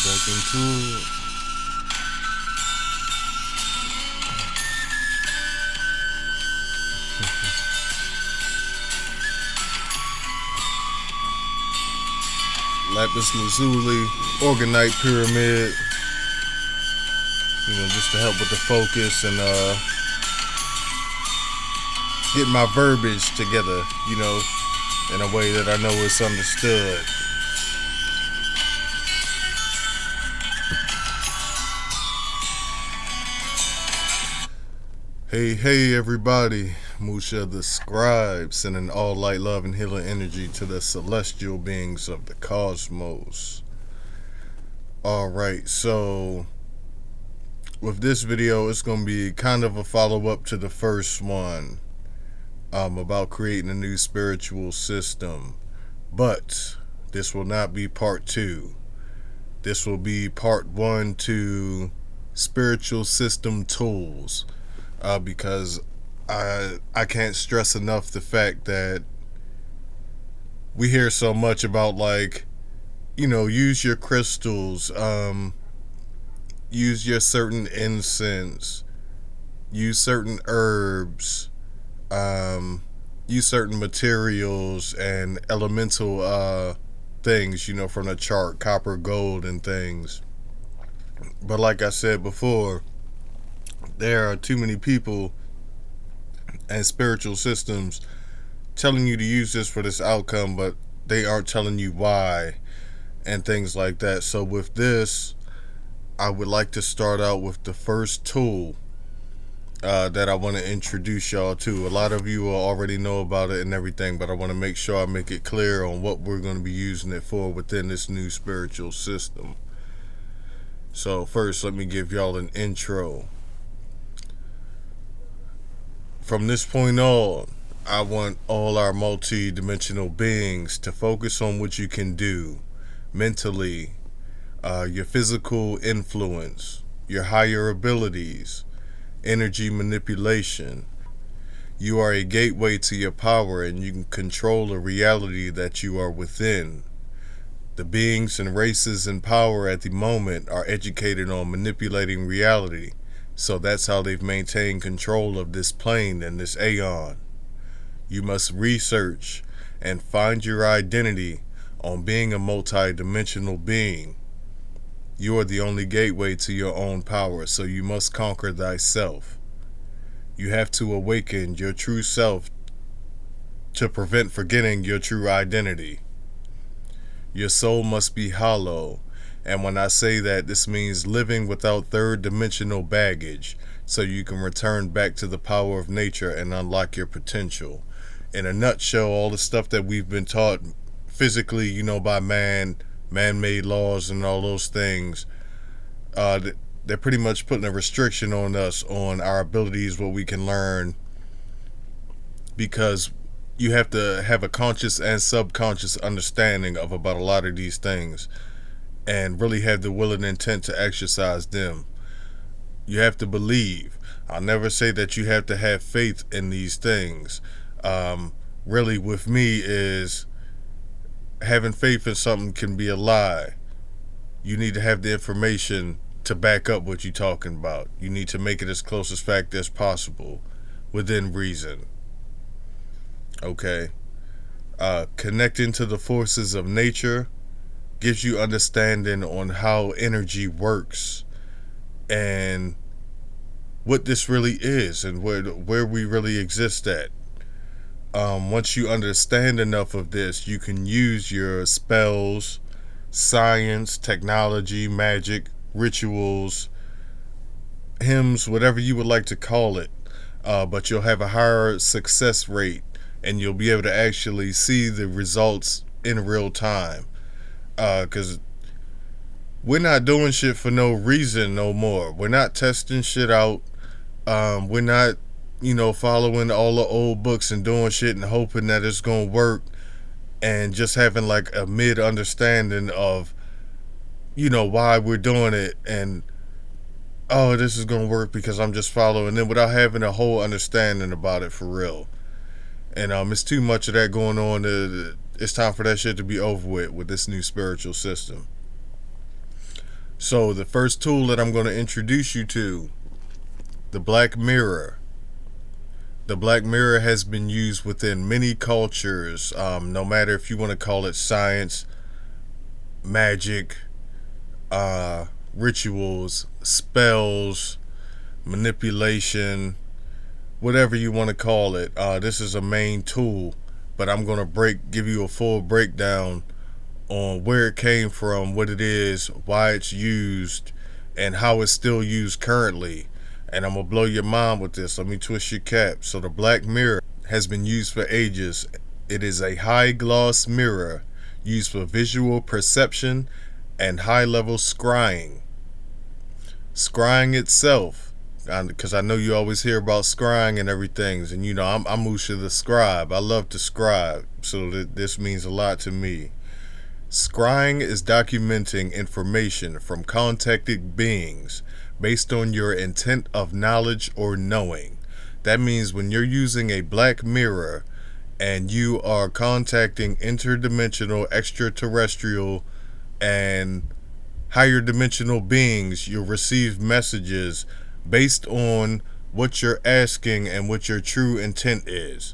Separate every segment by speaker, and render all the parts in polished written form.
Speaker 1: back into it. Lapis Lazuli, Orgonite Pyramid, just to help with the focus and get my verbiage together, in a way that I know it's understood. Hey everybody, Musha the Scribe, sending all light, love, and healing energy to the celestial beings of the cosmos. Alright, so with this video, it's going to be kind of a follow-up to the first one about creating a new spiritual system. But this will not be part 2. This will be part 1 to spiritual system tools. Because I can't stress enough the fact that we hear so much about, use your crystals, use your certain incense, use certain herbs, use certain materials and elemental things, from the chart, copper, gold, and things. But like I said before, there are too many people and spiritual systems telling you to use this for this outcome, but they aren't telling you why and things like that. So with this, I would like to start out with the first tool that I want to introduce y'all to. A lot of you will already know about it and everything, but I want to make sure I make it clear on what we're going to be using it for within this new spiritual system. So first, let me give y'all an intro. From this point on, I want all our multi-dimensional beings to focus on what you can do mentally, your physical influence, your higher abilities, energy manipulation. You are a gateway to your power, and you can control the reality that you are within. The beings and races in power at the moment are educated on manipulating reality. So that's how they've maintained control of this plane and this aeon. You must research and find your identity on being a multi-dimensional being. You are the only gateway to your own power, so you must conquer thyself. You have to awaken your true self to prevent forgetting your true identity. Your soul must be hollow. And when I say that, this means living without third-dimensional baggage, so you can return back to the power of nature and unlock your potential. In a nutshell, all the stuff that we've been taught physically, by man-made laws and all those things, they're pretty much putting a restriction on us, on our abilities, what we can learn, because you have to have a conscious and subconscious understanding of about a lot of these things, and really have the will and intent to exercise them. You have to believe. I'll never say that you have to have faith in these things. Really, with me, is having faith in something can be a lie. You need to have the information to back up what you're talking about. You need to make it as close as fact as possible, within reason. Okay. Connecting to the forces of nature gives you understanding on how energy works and what this really is and where we really exist at. Once you understand enough of this, you can use your spells, science, technology, magic, rituals, hymns, whatever you would like to call it, but you'll have a higher success rate and you'll be able to actually see the results in real time. Because we're not doing shit for no reason no more. We're not testing shit out. We're not, following all the old books and doing shit and hoping that it's going to work and just having like a mid understanding of, why we're doing it and, oh, this is going to work because I'm just following it without having a whole understanding about it for real. And it's too much of that going on. It's time for that shit to be over with this new spiritual system. So the first tool that I'm going to introduce you to, the black mirror. The black mirror has been used within many cultures, no matter if you want to call it science, magic, rituals, spells, manipulation, whatever you want to call it. This is a main tool, but I'm going to give you a full breakdown on where it came from, what it is, why it's used, and how it's still used currently. And I'm going to blow your mind with this. Let me twist your cap. So the black mirror has been used for ages. It is a high gloss mirror used for visual perception and high level scrying. Scrying itself, because I know you always hear about scrying and everything, and you know I'm Musha the scribe. I love to scribe, so this means a lot to me. Scrying is documenting information from contacted beings based on your intent of knowledge or knowing. That means when you're using a black mirror and you are contacting interdimensional, extraterrestrial, and higher dimensional beings, you'll receive messages based on what you're asking and what your true intent is.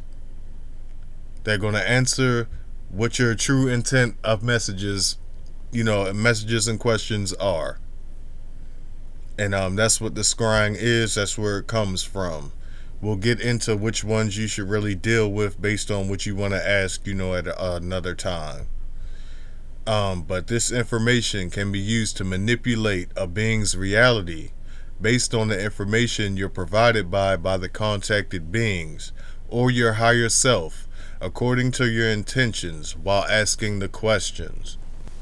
Speaker 1: They're going to answer what your true intent of messages and questions are. And that's what the scrying is. That's where it comes from. We'll get into which ones you should really deal with based on what you want to ask, at another time. But this information can be used to manipulate a being's reality based on the information you're provided by the contacted beings or your higher self, according to your intentions while asking the questions.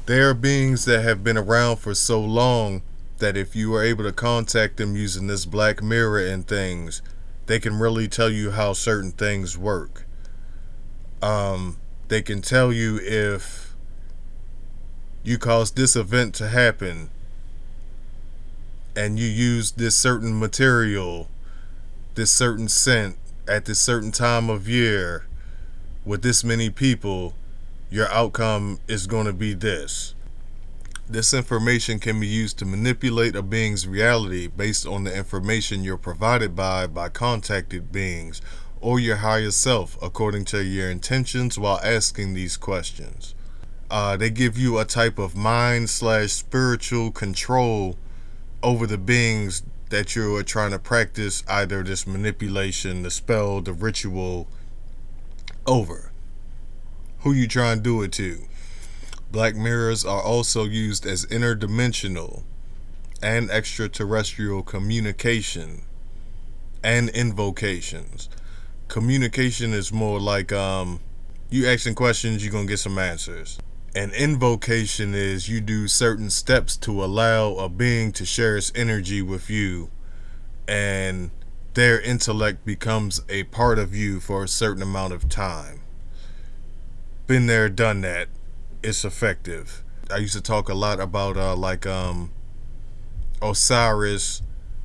Speaker 1: There are beings that have been around for so long that if you are able to contact them using this black mirror and things, they can really tell you how certain things work. They can tell you if you caused this event to happen and you use this certain material, this certain scent at this certain time of year with this many people, your outcome is going to be this. This information can be used to manipulate a being's reality based on the information you're provided by contacted beings or your higher self according to your intentions while asking these questions. They give you a type of mind/spiritual control over the beings that you are trying to practice either this manipulation, the spell, the ritual over. Who you trying to do it to? Black mirrors are also used as interdimensional and extraterrestrial communication and invocations. Communication is more like you asking questions, you're gonna get some answers. And invocation is you do certain steps to allow a being to share its energy with you, and their intellect becomes a part of you for a certain amount of time. Been there, done that. It's effective. I used to talk a lot about Osiris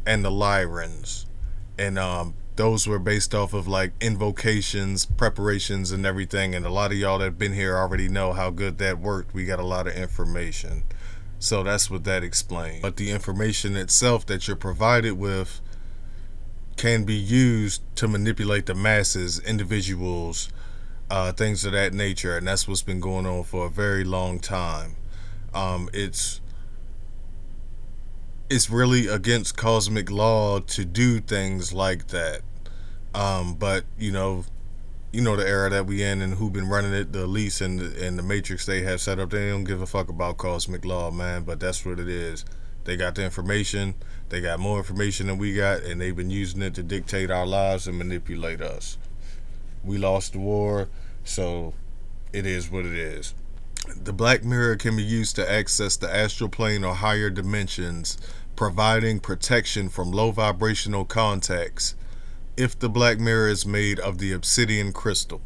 Speaker 1: and the Lyrans, and those were based off of like invocations, preparations, and everything. And a lot of y'all that have been here already know how good that worked. We got a lot of information, so that's what that explains. But the information itself that you're provided with can be used to manipulate the masses, individuals, things of that nature, and that's what's been going on for a very long time. It's really against cosmic law to do things like that. But you know the era that we in and who been running it, the elites and the matrix they have set up. They don't give a fuck about cosmic law, man. But that's what it is. They got the information. They got more information than we got, and they've been using it to dictate our lives and manipulate us. We lost the war, so it is what it is. The black mirror can be used to access the astral plane or higher dimensions, providing protection from low vibrational contacts if the black mirror is made of the obsidian crystal.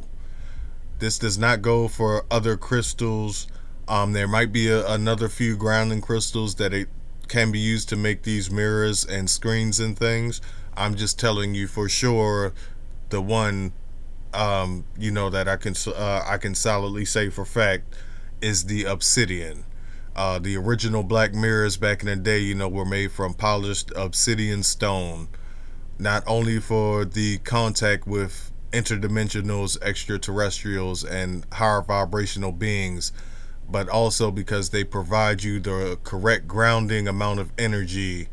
Speaker 1: This does not go for other crystals. There might be another few grounding crystals that it can be used to make these mirrors and screens and things. I'm just telling you for sure the one that I can solidly say for fact is the obsidian. The original black mirrors back in the day, were made from polished obsidian stone, not only for the contact with interdimensionals, extraterrestrials, and higher vibrational beings, but also because they provide you the correct grounding amount of energy.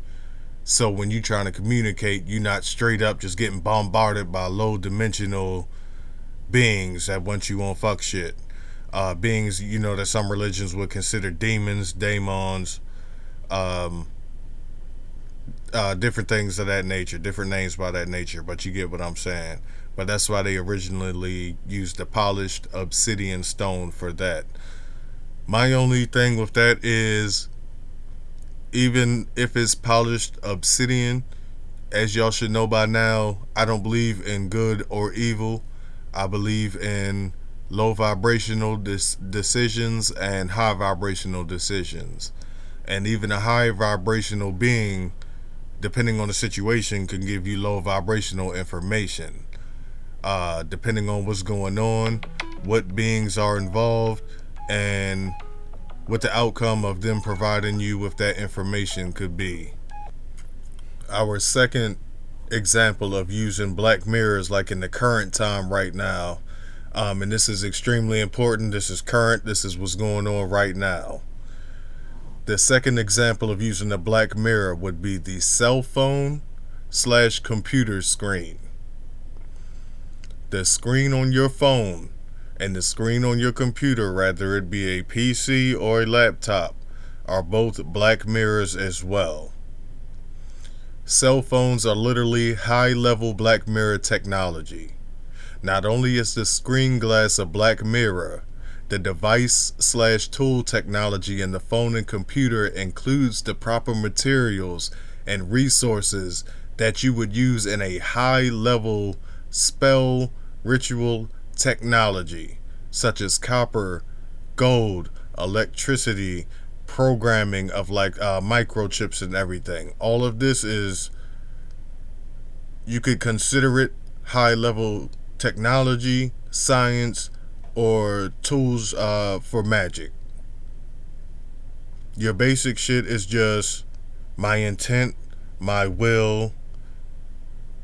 Speaker 1: So when you're trying to communicate, you're not straight up just getting bombarded by low dimensional beings that want you on fuck shit. Beings, that some religions would consider demons, daemons, um, different things of that nature, different names by that nature, but you get what I'm saying. But that's why they originally used the polished obsidian stone for that. My only thing with that is, even if it's polished obsidian, as y'all should know by now, I don't believe in good or evil. I believe in low vibrational decisions and high vibrational decisions. And even a high vibrational being, depending on the situation, can give you low vibrational information. Depending on what's going on, what beings are involved, and what the outcome of them providing you with that information could be. Our second example of using black mirrors, like in the current time right now, and this is extremely important, this is current, this is what's going on right now. The second example of using a black mirror would be the cell phone / computer screen. The screen on your phone and the screen on your computer, whether it be a PC or a laptop, are both black mirrors as well. Cell phones are literally high-level black mirror technology. Not only is the screen glass a black mirror, the device / tool technology in the phone and computer includes the proper materials and resources that you would use in a high-level spell ritual technology, such as copper, gold, electricity, programming of microchips and everything. All of this is, you could consider it high-level technology, science, or tools for magic. Your basic shit is just my intent, my will,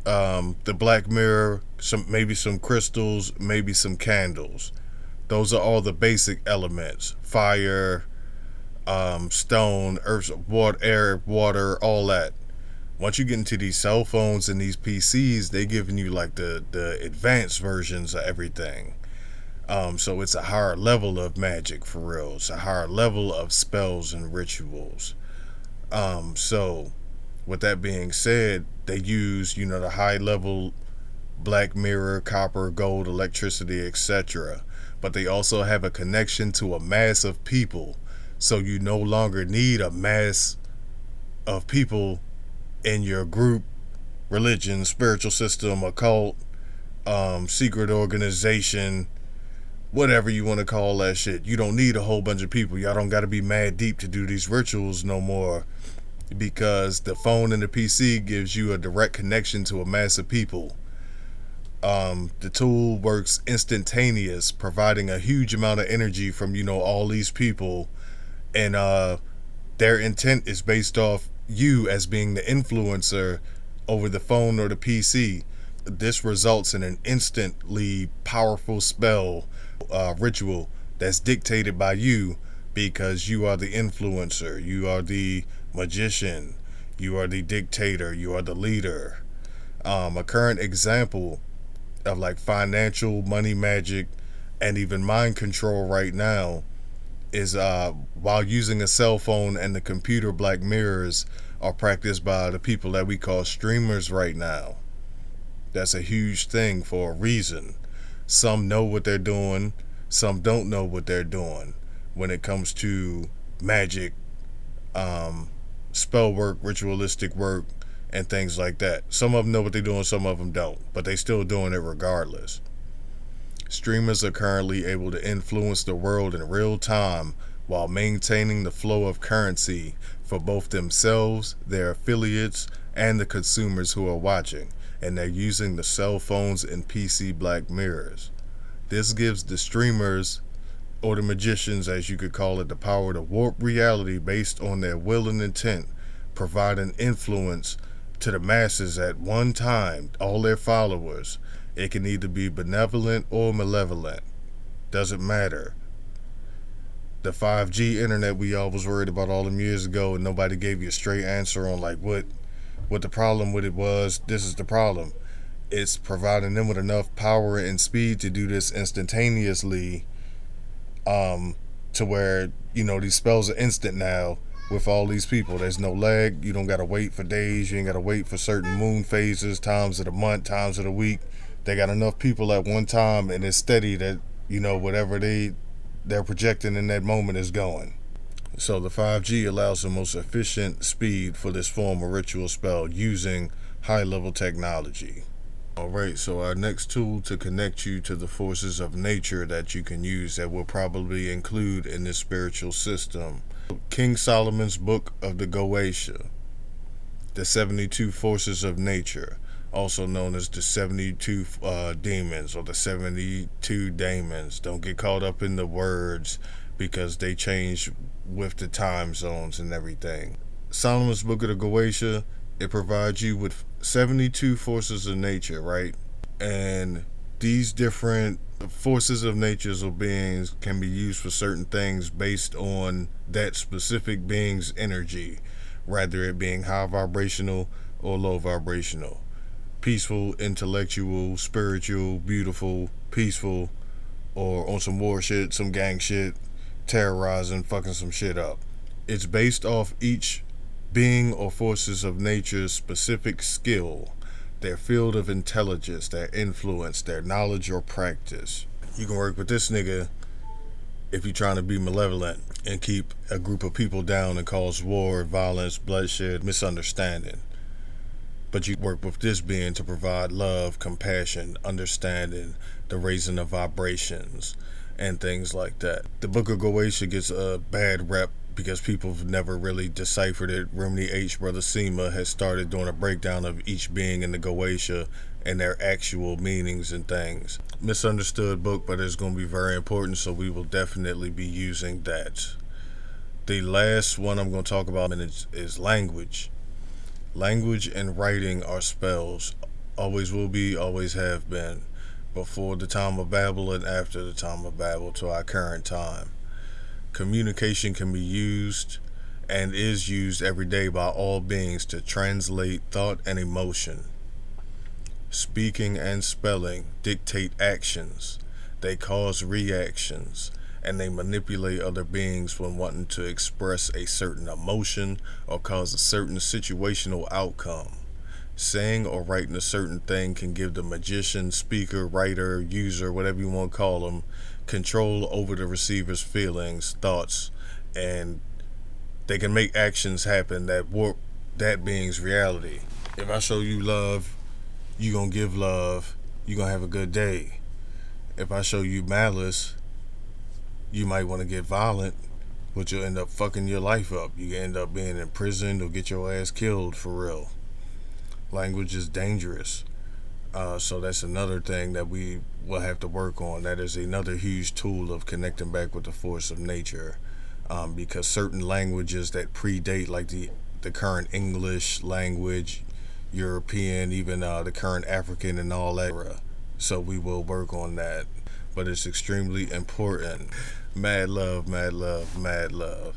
Speaker 1: the black mirror, maybe some crystals, maybe some candles. Those are all the basic elements. Fire, stone, earth, water, air, water, all that. Once you get into these cell phones and these PCs, they giving you like the advanced versions of everything. So it's a higher level of magic for real. It's a higher level of spells and rituals. So with that being said, they use, the high level black mirror, copper, gold, electricity, etc. But they also have a connection to a mass of people. So you no longer need a mass of people in your group, religion, spiritual system, occult, secret organization, whatever you want to call that shit. You don't need a whole bunch of people. Y'all don't got to be mad deep to do these rituals no more, because the phone and the PC gives you a direct connection to a mass of people. The tool works instantaneous, providing a huge amount of energy from, all these people, and their intent is based off you as being the influencer over the phone or the PC. This results in an instantly powerful spell, ritual that's dictated by you, because you are the influencer, you are the magician, you are the dictator, you are the leader. A current example of like financial money magic and even mind control right now is while using a cell phone and the computer, black mirrors are practiced by the people that we call streamers right now. That's a huge thing for a reason. Some know what they're doing, some don't know what they're doing when it comes to magic, spell work, ritualistic work, and things like that. Some of them know what they're doing, some of them don't, but they still doing it regardless. Streamers are currently able to influence the world in real time while maintaining the flow of currency for both themselves, their affiliates, and the consumers who are watching, and they're using the cell phones and PC black mirrors. This gives the streamers or the magicians, as you could call it, the power to warp reality based on their will and intent, providing influence to the masses at one time, all their followers. It can either be benevolent or malevolent. Doesn't matter. The 5G internet we all was worried about all them years ago, and nobody gave you a straight answer on like what the problem with it was. This is the problem. It's providing them with enough power and speed to do this instantaneously, to where, you know, these spells are instant now with all these people. There's no lag. You don't gotta wait for days. You ain't gotta wait for certain moon phases, times of the month, times of the week. They got enough people at one time, and it's steady that, you know, whatever they're projecting in that moment is going. So the 5G allows the most efficient speed for this form of ritual spell using high level technology. Alright, so our next tool to connect you to the forces of nature that you can use that will probably include in this spiritual system. King Solomon's Book of the Goetia, the 72 forces of nature, also known as the 72 demons or the 72 daemons. Don't get caught up in the words because they change with the time zones and everything. Solomon's Book of the Goetia, it provides you with 72 forces of nature, right? And these different forces of nature or beings can be used for certain things based on that specific being's energy, rather it being high vibrational or low vibrational, peaceful, intellectual, spiritual, beautiful, peaceful, or on some war shit, some gang shit, terrorizing, fucking some shit up. It's based off each being or forces of nature's specific skill, their field of intelligence, their influence, their knowledge or practice. You can work with this nigga if you're trying to be malevolent and keep a group of people down and cause war, violence, bloodshed, misunderstanding. But you work with this being to provide love, compassion, understanding, the raising of vibrations, and things like that. The Book of Goetia gets a bad rep because people have never really deciphered it. Remedy H. Brother Sema has started doing a breakdown of each being in the Goetia and their actual meanings and things. Misunderstood book, but it's going to be very important, so we will definitely be using that. The last one I'm going to talk about is language. Language and writing are spells. Always will be, always have been. Before the time of Babel and after the time of Babel to our current time. Communication can be used and is used every day by all beings to translate thought and emotion. Speaking and spelling dictate actions. They cause reactions, and they manipulate other beings when wanting to express a certain emotion or cause a certain situational outcome. Saying or writing a certain thing can give the magician, speaker, writer, user, whatever you want to call them, control over the receiver's feelings, thoughts, and they can make actions happen that warp that being's reality. If I show you love, you gonna give love, you gonna have a good day. If I show you malice, you might want to get violent, but you'll end up fucking your life up. You end up being in prison or get your ass killed for real. Language is dangerous. So that's another thing that we will have to work on. That is another huge tool of connecting back with the force of nature, because certain languages that predate, like the current English language, European, even the current African and all that. So we will work on that. But it's extremely important. Mad love, mad love, mad love.